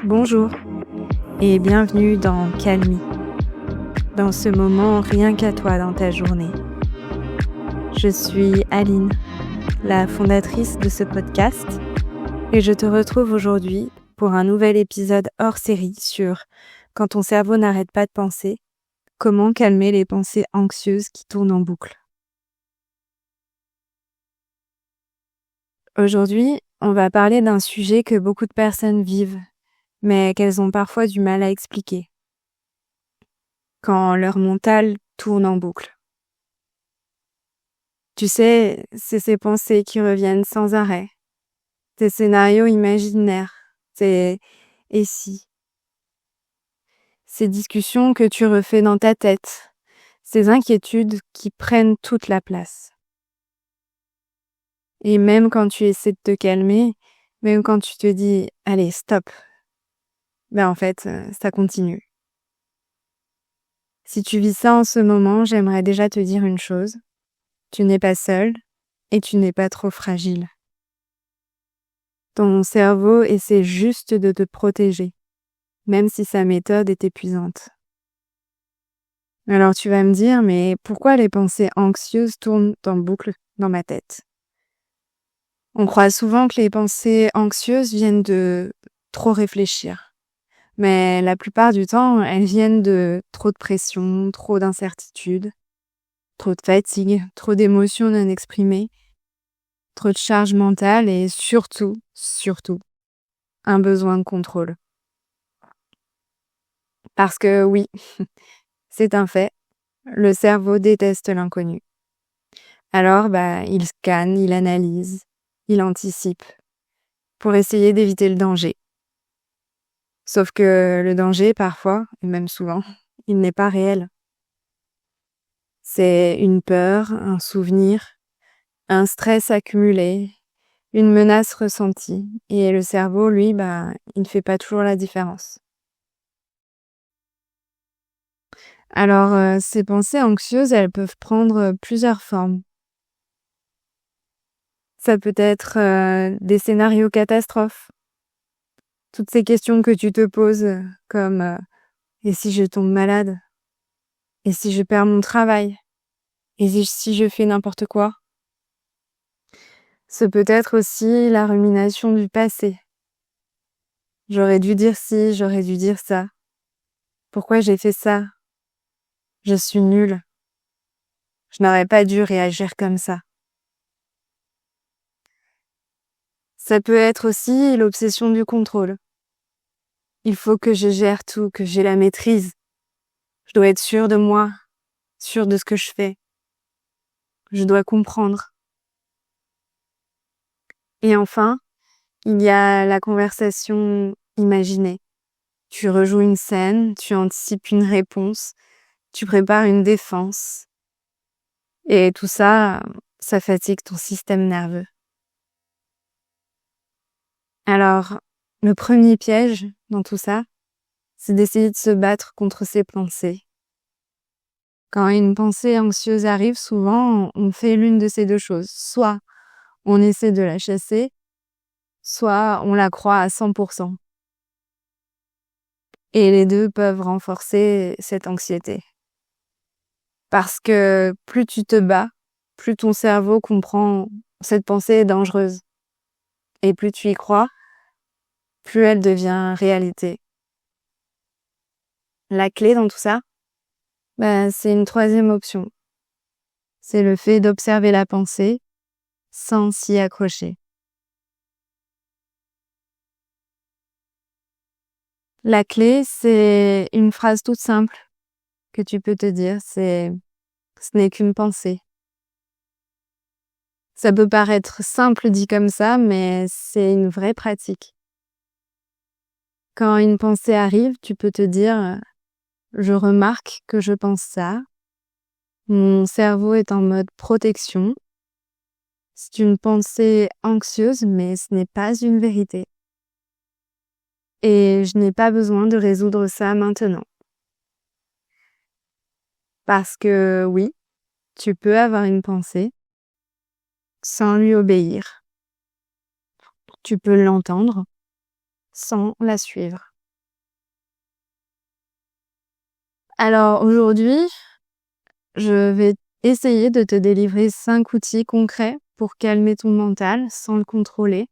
Bonjour et bienvenue dans Calmie, dans ce moment rien qu'à toi dans ta journée. Je suis Aline, la fondatrice de ce podcast, et je te retrouve aujourd'hui pour un nouvel épisode hors série sur quand ton cerveau n'arrête pas de penser, comment calmer les pensées anxieuses qui tournent en boucle. Aujourd'hui, on va parler d'un sujet que beaucoup de personnes vivent, mais qu'elles ont parfois du mal à expliquer. Quand leur mental tourne en boucle. Tu sais, c'est ces pensées qui reviennent sans arrêt, tes scénarios imaginaires, tes « et si », ces discussions que tu refais dans ta tête, ces inquiétudes qui prennent toute la place. Et même quand tu essaies de te calmer, même quand tu te dis « allez, stop », en fait, ça continue. Si tu vis ça en ce moment, j'aimerais déjà te dire une chose. Tu n'es pas seul et tu n'es pas trop fragile. Ton cerveau essaie juste de te protéger, même si sa méthode est épuisante. Alors tu vas me dire, mais pourquoi les pensées anxieuses tournent en boucle dans ma tête ? On croit souvent que les pensées anxieuses viennent de trop réfléchir. Mais la plupart du temps, elles viennent de trop de pression, trop d'incertitude, trop de fatigue, trop d'émotions non exprimées, trop de charge mentale et surtout, un besoin de contrôle. Parce que oui, c'est un fait, le cerveau déteste l'inconnu. Alors, il scanne, il analyse, il anticipe pour essayer d'éviter le danger. Sauf que le danger, parfois, et même souvent, il n'est pas réel. C'est une peur, un souvenir, un stress accumulé, une menace ressentie. Et le cerveau, lui, il ne fait pas toujours la différence. Alors, ces pensées anxieuses, elles peuvent prendre plusieurs formes. Ça peut être des scénarios catastrophes. Toutes ces questions que tu te poses comme et si je tombe malade ? Et si je perds mon travail ? Et si je fais n'importe quoi ? Ce peut être aussi la rumination du passé. J'aurais dû dire ci, j'aurais dû dire ça. Pourquoi j'ai fait ça ? Je suis nulle. Je n'aurais pas dû réagir comme ça. Ça peut être aussi l'obsession du contrôle. Il faut que je gère tout, que j'ai la maîtrise. Je dois être sûre de moi, sûre de ce que je fais. Je dois comprendre. Et enfin, il y a la conversation imaginée. Tu rejoues une scène, tu anticipes une réponse, tu prépares une défense. Et tout ça, ça fatigue ton système nerveux. Alors, le premier piège dans tout ça, c'est d'essayer de se battre contre ces pensées. Quand une pensée anxieuse arrive, souvent, on fait l'une de ces deux choses. Soit on essaie de la chasser, soit on la croit à 100%. Et les deux peuvent renforcer cette anxiété. Parce que plus tu te bats, plus ton cerveau comprend cette pensée est dangereuse. Et plus tu y crois, plus elle devient réalité. La clé dans tout ça, c'est une troisième option. C'est le fait d'observer la pensée sans s'y accrocher. La clé, c'est une phrase toute simple que tu peux te dire, c'est « ce n'est qu'une pensée ». Ça peut paraître simple dit comme ça, mais c'est une vraie pratique. Quand une pensée arrive, tu peux te dire « je remarque que je pense ça ». Mon cerveau est en mode protection. C'est une pensée anxieuse, mais ce n'est pas une vérité. Et je n'ai pas besoin de résoudre ça maintenant. Parce que oui, tu peux avoir une pensée sans lui obéir. Tu peux l'entendre sans la suivre. Alors aujourd'hui, je vais essayer de te délivrer 5 outils concrets pour calmer ton mental sans le contrôler.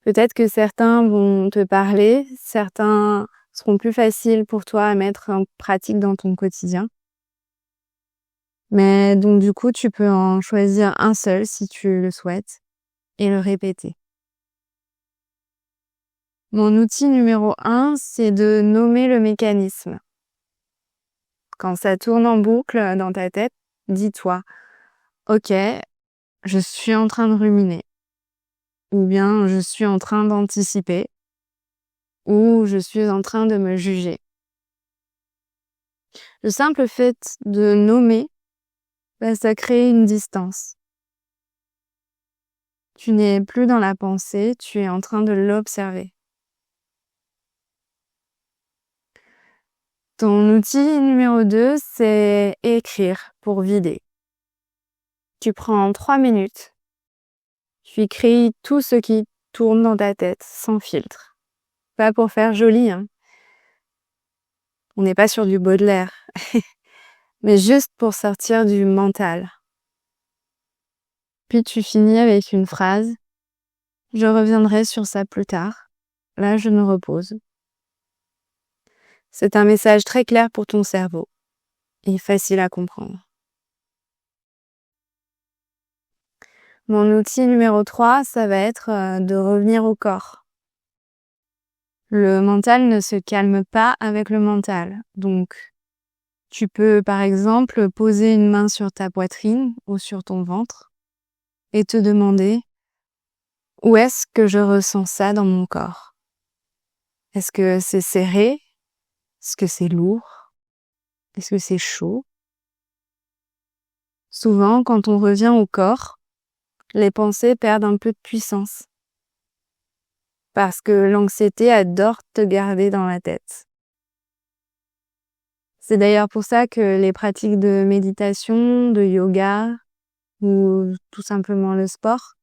Peut-être que certains vont te parler, certains seront plus faciles pour toi à mettre en pratique dans ton quotidien. Mais donc du coup, tu peux en choisir un seul si tu le souhaites et le répéter. Mon outil numéro 1, c'est de nommer le mécanisme. Quand ça tourne en boucle dans ta tête, dis-toi, OK, je suis en train de ruminer, ou bien je suis en train d'anticiper, ou je suis en train de me juger. Le simple fait de nommer, ça crée une distance. Tu n'es plus dans la pensée, tu es en train de l'observer. Ton outil numéro 2, c'est écrire pour vider. Tu prends 3 minutes. Tu écris tout ce qui tourne dans ta tête, sans filtre. Pas pour faire joli, hein. On n'est pas sur du Baudelaire. Mais juste pour sortir du mental. Puis tu finis avec une phrase. Je reviendrai sur ça plus tard. Là, je me repose. C'est un message très clair pour ton cerveau et facile à comprendre. Mon outil numéro 3, ça va être de revenir au corps. Le mental ne se calme pas avec le mental. Donc, tu peux par exemple poser une main sur ta poitrine ou sur ton ventre et te demander où est-ce que je ressens ça dans mon corps? Est-ce que c'est serré? Est-ce que c'est lourd? Est-ce que c'est chaud? Souvent, quand on revient au corps, les pensées perdent un peu de puissance. Parce que l'anxiété adore te garder dans la tête. C'est d'ailleurs pour ça que les pratiques de méditation, de yoga ou tout simplement le sport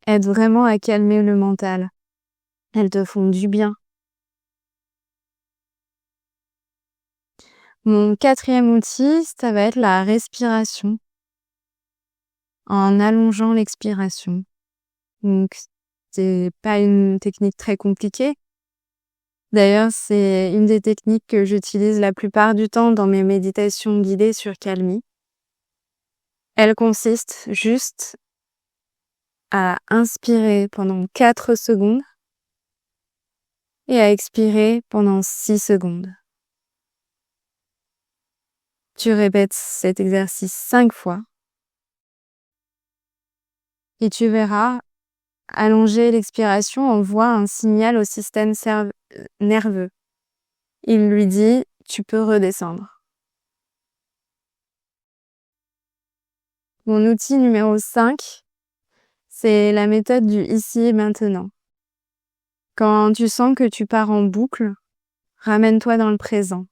aident vraiment à calmer le mental. Elles te font du bien. Mon 4e outil, ça va être la respiration. En allongeant l'expiration. Donc, c'est pas une technique très compliquée. D'ailleurs, c'est une des techniques que j'utilise la plupart du temps dans mes méditations guidées sur Calmy. Elle consiste juste à inspirer pendant 4 secondes et à expirer pendant 6 secondes. Tu répètes cet exercice 5 fois et tu verras, allonger l'expiration envoie un signal au système nerveux. Il lui dit « tu peux redescendre ». Mon outil numéro 5, c'est la méthode du ici et maintenant. Quand tu sens que tu pars en boucle, ramène-toi dans le présent.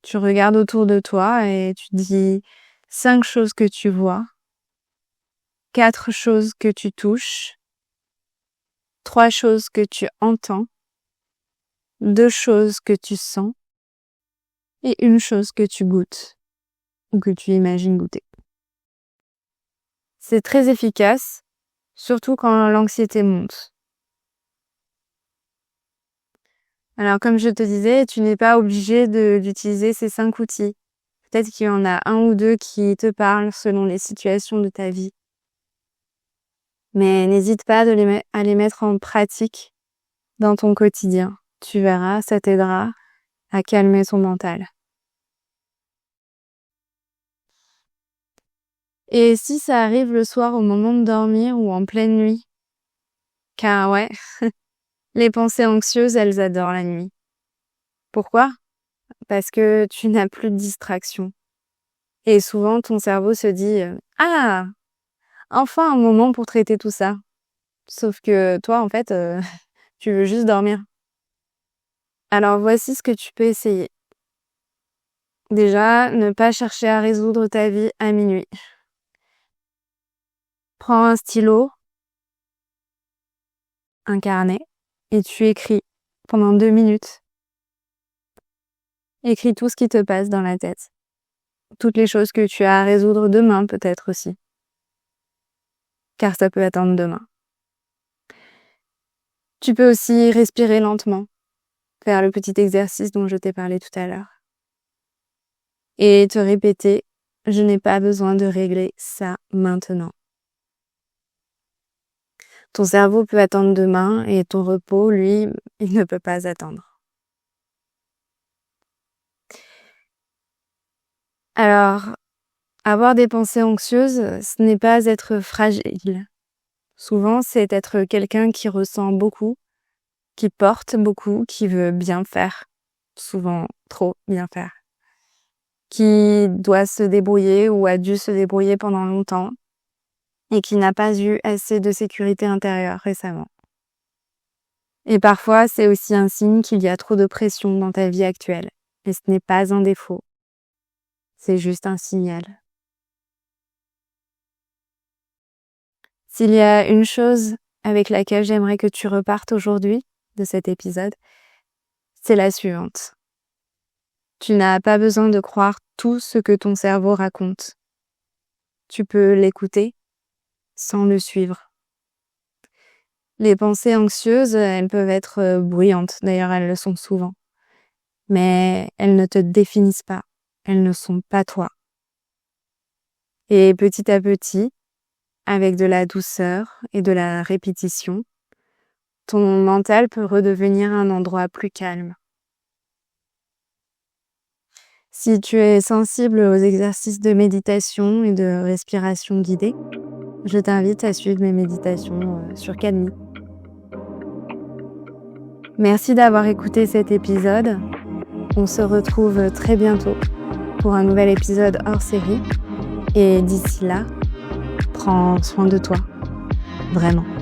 Tu regardes autour de toi et tu dis 5 choses que tu vois, 4 choses que tu touches, 3 choses que tu entends, 2 choses que tu sens et 1 chose que tu goûtes ou que tu imagines goûter. C'est très efficace, surtout quand l'anxiété monte. Alors comme je te disais, tu n'es pas obligé d'utiliser ces 5 outils. Peut-être qu'il y en a 1 ou 2 qui te parlent selon les situations de ta vie. Mais n'hésite pas à les mettre en pratique dans ton quotidien. Tu verras, ça t'aidera à calmer ton mental. Et si ça arrive le soir au moment de dormir ou en pleine nuit? Car ouais, les pensées anxieuses, elles adorent la nuit. Pourquoi? Parce que tu n'as plus de distraction. Et souvent, ton cerveau se dit « Ah, enfin un moment pour traiter tout ça ». Sauf que toi, en fait, tu veux juste dormir. Alors voici ce que tu peux essayer. Déjà, ne pas chercher à résoudre ta vie à minuit. Prends un stylo, un carnet, et tu écris pendant 2 minutes. Écris tout ce qui te passe dans la tête. Toutes les choses que tu as à résoudre demain peut-être aussi. Car ça peut attendre demain. Tu peux aussi respirer lentement, faire le petit exercice dont je t'ai parlé tout à l'heure. Et te répéter, je n'ai pas besoin de régler ça maintenant. Ton cerveau peut attendre demain et ton repos, lui, il ne peut pas attendre. Alors, avoir des pensées anxieuses, ce n'est pas être fragile. Souvent, c'est être quelqu'un qui ressent beaucoup, qui porte beaucoup, qui veut bien faire, souvent trop bien faire, qui doit se débrouiller ou a dû se débrouiller pendant longtemps et qui n'a pas eu assez de sécurité intérieure récemment. Et parfois, c'est aussi un signe qu'il y a trop de pression dans ta vie actuelle. Et ce n'est pas un défaut. C'est juste un signal. S'il y a une chose avec laquelle j'aimerais que tu repartes aujourd'hui de cet épisode, c'est la suivante. Tu n'as pas besoin de croire tout ce que ton cerveau raconte. Tu peux l'écouter sans le suivre. Les pensées anxieuses, elles peuvent être bruyantes, d'ailleurs elles le sont souvent. Mais elles ne te définissent pas, elles ne sont pas toi. Et petit à petit, avec de la douceur et de la répétition, ton mental peut redevenir un endroit plus calme. Si tu es sensible aux exercices de méditation et de respiration guidée, je t'invite à suivre mes méditations sur Calmy. Merci d'avoir écouté cet épisode. On se retrouve très bientôt pour un nouvel épisode hors série. Et d'ici là, prends soin de toi. Vraiment.